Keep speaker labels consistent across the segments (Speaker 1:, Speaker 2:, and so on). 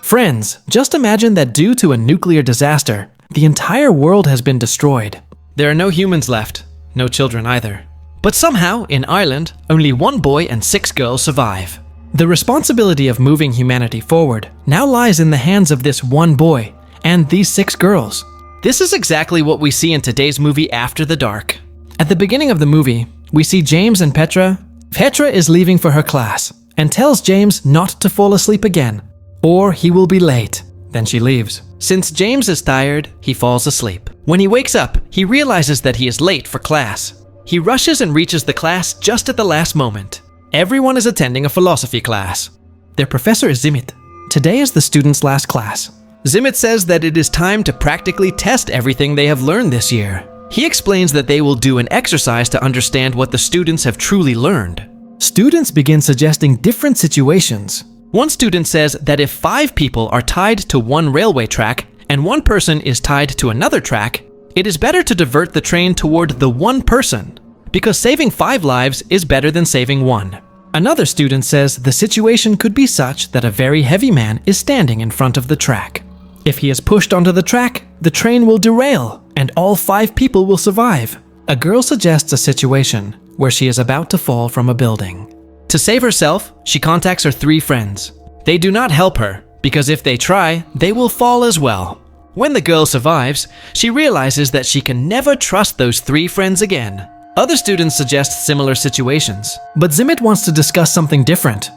Speaker 1: Friends, just imagine that due to a nuclear disaster, the entire world has been destroyed. There are no humans left, no children either. But somehow, in Ireland, only 1 boy and 6 girls survive. The responsibility of moving humanity forward now lies in the hands of this 1 boy and these 6 girls. This is exactly what we see in today's movie After the Dark. At the beginning of the movie, we see James and Petra. Petra is leaving for her class and tells James not to fall asleep again, or he will be late. Then she leaves. Since James is tired, he falls asleep. When he wakes up, he realizes that he is late for class. He rushes and reaches the class just at the last moment. Everyone is attending a philosophy class. Their professor is Zimit. Today is the students' last class. Zimit says that it is time to practically test everything they have learned this year. He explains that they will do an exercise to understand what the students have truly learned. Students begin suggesting different situations. One student says that if 5 people are tied to one railway track and 1 person is tied to another track, it is better to divert the train toward the 1 person, because saving 5 lives is better than saving 1. Another student says the situation could be such that a very heavy man is standing in front of the track. If he is pushed onto the track, the train will derail and all 5 people will survive. A girl suggests a situation where she is about to fall from a building. To save herself, she contacts her 3 friends. They do not help her, because if they try, they will fall as well. When the girl survives, she realizes that she can never trust those 3 friends again. Other students suggest similar situations, but Zimit wants to discuss something different.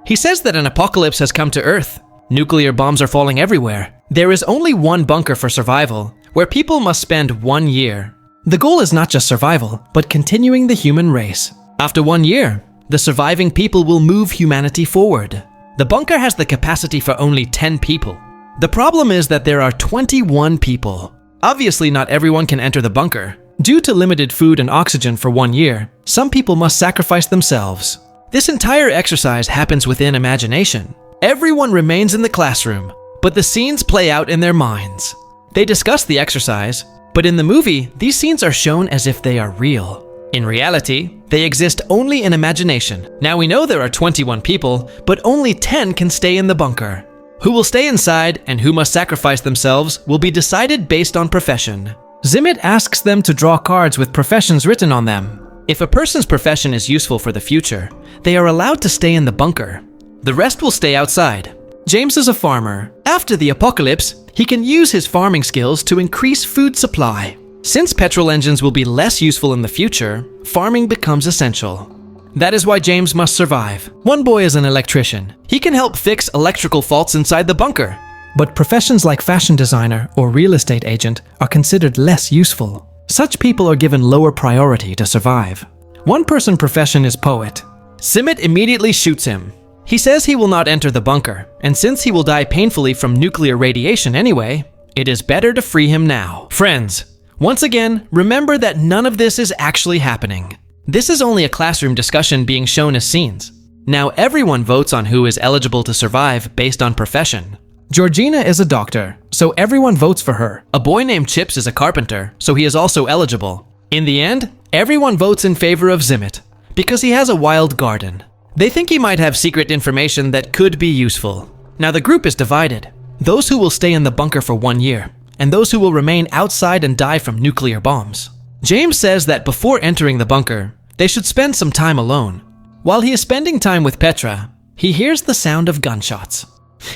Speaker 1: He says that an apocalypse has come to Earth. Nuclear bombs are falling everywhere. There is only 1 bunker for survival, where people must spend 1 year. The goal is not just survival, but continuing the human race. After 1 year, the surviving people will move humanity forward. The bunker has the capacity for only 10 people. The problem is that there are 21 people. Obviously, not everyone can enter the bunker. Due to limited food and oxygen for 1 year, some people must sacrifice themselves. This entire exercise happens within imagination. Everyone remains in the classroom, but the scenes play out in their minds. They discuss the exercise, but in the movie, these scenes are shown as if they are real. In reality, they exist only in imagination. Now we know there are 21 people, but only 10 can stay in the bunker. Who will stay inside and who must sacrifice themselves will be decided based on profession. Zimit asks them to draw cards with professions written on them. If a person's profession is useful for the future, they are allowed to stay in the bunker. The rest will stay outside. James is a farmer. After the apocalypse, he can use his farming skills to increase food supply. Since petrol engines will be less useful in the future, farming becomes essential. That is why James must survive. One boy is an electrician. He can help fix electrical faults inside the bunker. But professions like fashion designer or real estate agent are considered less useful. Such people are given lower priority to survive. One person's profession is poet. Zimit immediately shoots him. He says he will not enter the bunker, and since he will die painfully from nuclear radiation anyway, it is better to free him now. Friends, once again, remember that none of this is actually happening. This is only a classroom discussion being shown as scenes. Now everyone votes on who is eligible to survive based on profession. Georgina is a doctor, so everyone votes for her. A boy named Chips is a carpenter, so he is also eligible. In the end, everyone votes in favor of Zimit, because he has a wild garden. They think he might have secret information that could be useful. Now the group is divided. Those who will stay in the bunker for 1 year, and those who will remain outside and die from nuclear bombs. James says that before entering the bunker, they should spend some time alone. While he is spending time with Petra, he hears the sound of gunshots.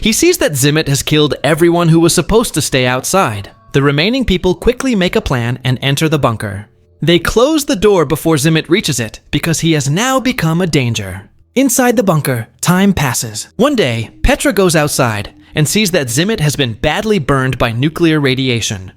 Speaker 1: He sees that Zimit has killed everyone who was supposed to stay outside. The remaining people quickly make a plan and enter the bunker. They close the door before Zimit reaches it because he has now become a danger. Inside the bunker, time passes. One day, Petra goes outside and sees that Zimit has been badly burned by nuclear radiation.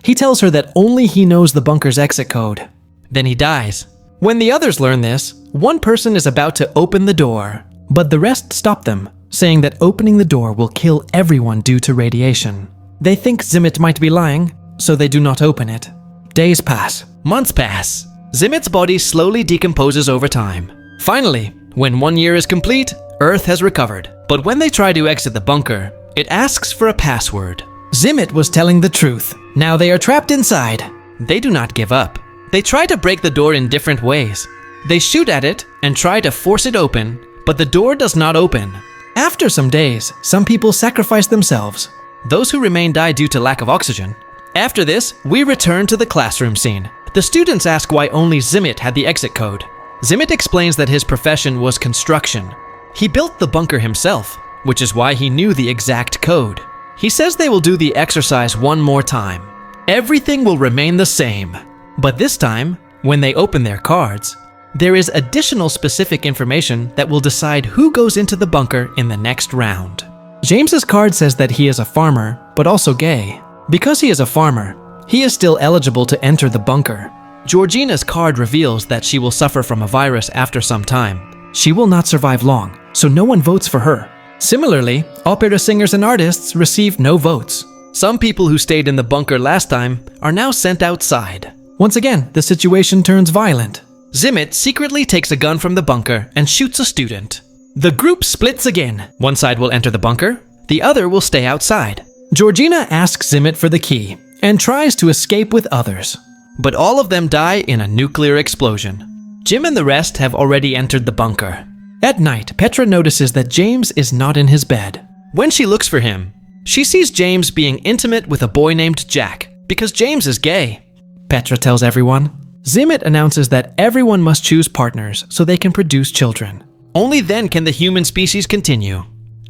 Speaker 1: He tells her that only he knows the bunker's exit code. Then he dies. When the others learn this, one person is about to open the door, but the rest stop them, saying that opening the door will kill everyone due to radiation. They think Zimit might be lying, so they do not open it. Days pass. Months pass. Zimit's body slowly decomposes over time. Finally, when 1 year is complete, Earth has recovered. But when they try to exit the bunker, it asks for a password. Zimit was telling the truth. Now they are trapped inside. They do not give up. They try to break the door in different ways. They shoot at it and try to force it open, but the door does not open. After some days, some people sacrifice themselves. Those who remain die due to lack of oxygen. After this, we return to the classroom scene. The students ask why only Zimit had the exit code. Zimit explains that his profession was construction. He built the bunker himself, which is why he knew the exact code. He says they will do the exercise one more time. Everything will remain the same. But this time, when they open their cards, there is additional specific information that will decide who goes into the bunker in the next round. James's card says that he is a farmer, but also gay. Because he is a farmer, he is still eligible to enter the bunker. Georgina's card reveals that she will suffer from a virus after some time. She will not survive long, so no one votes for her. Similarly, opera singers and artists receive no votes. Some people who stayed in the bunker last time are now sent outside. Once again, the situation turns violent. Zimit secretly takes a gun from the bunker and shoots a student. The group splits again. One side will enter the bunker, the other will stay outside. Georgina asks Zimit for the key and tries to escape with others. But all of them die in a nuclear explosion. Jim and the rest have already entered the bunker. At night, Petra notices that James is not in his bed. When she looks for him, she sees James being intimate with a boy named Jack because James is gay. Petra tells everyone. Zimit announces that everyone must choose partners so they can produce children. Only then can the human species continue.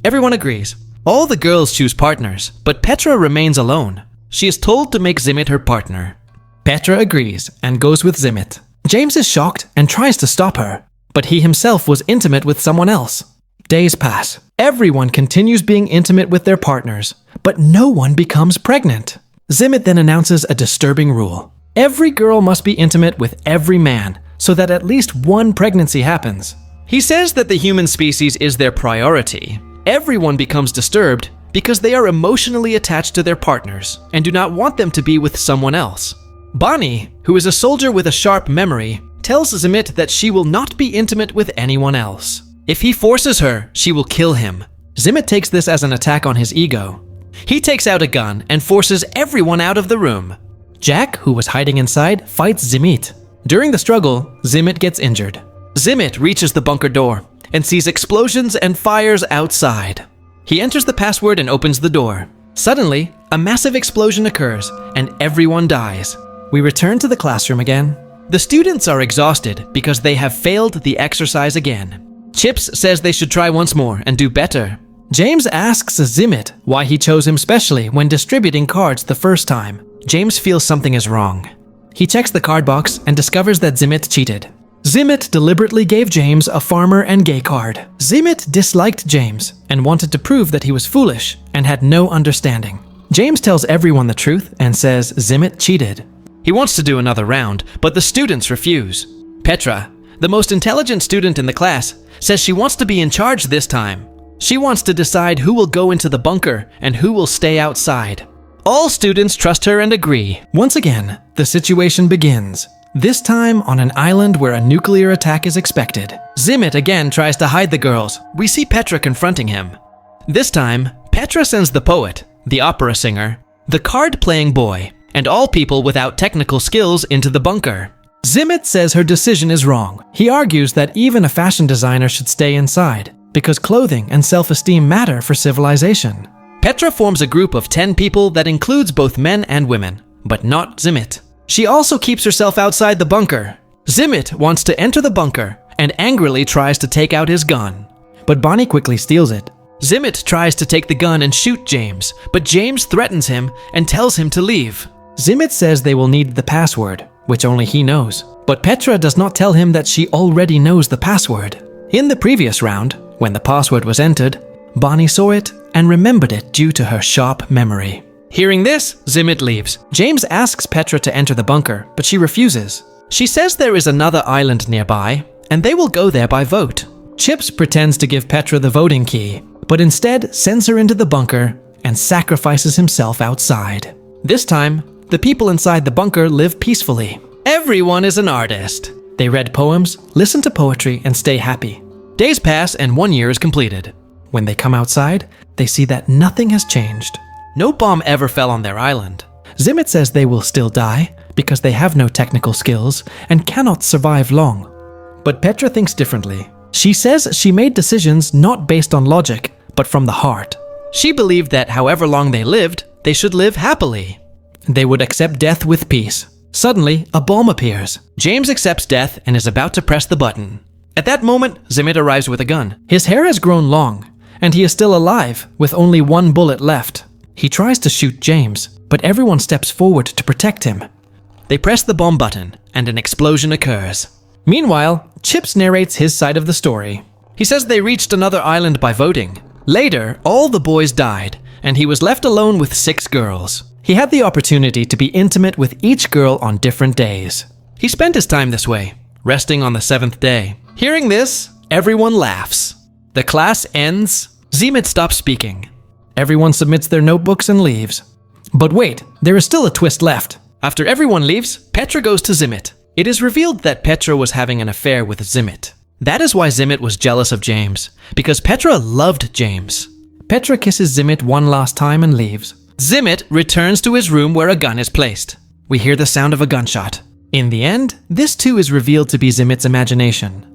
Speaker 1: Everyone agrees. All the girls choose partners, but Petra remains alone. She is told to make Zimit her partner. Petra agrees and goes with Zimit. James is shocked and tries to stop her, but he himself was intimate with someone else. Days pass. Everyone continues being intimate with their partners, but no one becomes pregnant. Zimit then announces a disturbing rule. Every girl must be intimate with every man, so that at least one pregnancy happens. He says that the human species is their priority. Everyone becomes disturbed because they are emotionally attached to their partners and do not want them to be with someone else. Bonnie, who is a soldier with a sharp memory, tells Zimit that she will not be intimate with anyone else. If he forces her, she will kill him. Zimit takes this as an attack on his ego. He takes out a gun and forces everyone out of the room. Jack, who was hiding inside, fights Zimit. During the struggle, Zimit gets injured. Zimit reaches the bunker door and sees explosions and fires outside. He enters the password and opens the door. Suddenly, a massive explosion occurs and everyone dies. We return to the classroom again. The students are exhausted because they have failed the exercise again. Chips says they should try once more and do better. James asks Zimit why he chose him specially when distributing cards the first time. James feels something is wrong. He checks the card box and discovers that Zimit cheated. Zimit deliberately gave James a farmer and gay card. Zimit disliked James and wanted to prove that he was foolish and had no understanding. James tells everyone the truth and says Zimit cheated. He wants to do another round, but the students refuse. Petra, the most intelligent student in the class, says she wants to be in charge this time. She wants to decide who will go into the bunker and who will stay outside. All students trust her and agree. Once again, the situation begins. This time on an island where a nuclear attack is expected. Zimit again tries to hide the girls. We see Petra confronting him. This time, Petra sends the poet, the opera singer, the card-playing boy, and all people without technical skills into the bunker. Zimit says her decision is wrong. He argues that even a fashion designer should stay inside, because clothing and self-esteem matter for civilization. Petra forms a group of 10 people that includes both men and women, but not Zimit. She also keeps herself outside the bunker. Zimit wants to enter the bunker and angrily tries to take out his gun, but Bonnie quickly steals it. Zimit tries to take the gun and shoot James, but James threatens him and tells him to leave. Zimit says they will need the password, which only he knows, but Petra does not tell him that she already knows the password. In the previous round, when the password was entered, Bonnie saw it and remembered it due to her sharp memory. Hearing this, Zimit leaves. James asks Petra to enter the bunker, but she refuses. She says there is another island nearby, and they will go there by vote. Chips pretends to give Petra the voting key, but instead sends her into the bunker and sacrifices himself outside. This time, the people inside the bunker live peacefully. Everyone is an artist. They read poems, listen to poetry, and stay happy. Days pass and 1 year is completed. When they come outside, they see that nothing has changed. No bomb ever fell on their island. Zimit says they will still die because they have no technical skills and cannot survive long. But Petra thinks differently. She says she made decisions not based on logic, but from the heart. She believed that however long they lived, they should live happily. They would accept death with peace. Suddenly, a bomb appears. James accepts death and is about to press the button. At that moment, Zimmet arrives with a gun. His hair has grown long, and he is still alive, with only one bullet left. He tries to shoot James, but everyone steps forward to protect him. They press the bomb button, and an explosion occurs. Meanwhile, Chips narrates his side of the story. He says they reached another island by voting. Later, all the boys died, and he was left alone with 6 girls. He had the opportunity to be intimate with each girl on different days. He spent his time this way, resting on the 7th day. Hearing this, everyone laughs. The class ends. Zimmet stops speaking. Everyone submits their notebooks and leaves. But wait, there is still a twist left. After everyone leaves, Petra goes to Zimmet. It is revealed that Petra was having an affair with Zimmet. That is why Zimmet was jealous of James, because Petra loved James. Petra kisses Zimmet one last time and leaves. Zimmet returns to his room where a gun is placed. We hear the sound of a gunshot. In the end, this too is revealed to be Zimmet's imagination.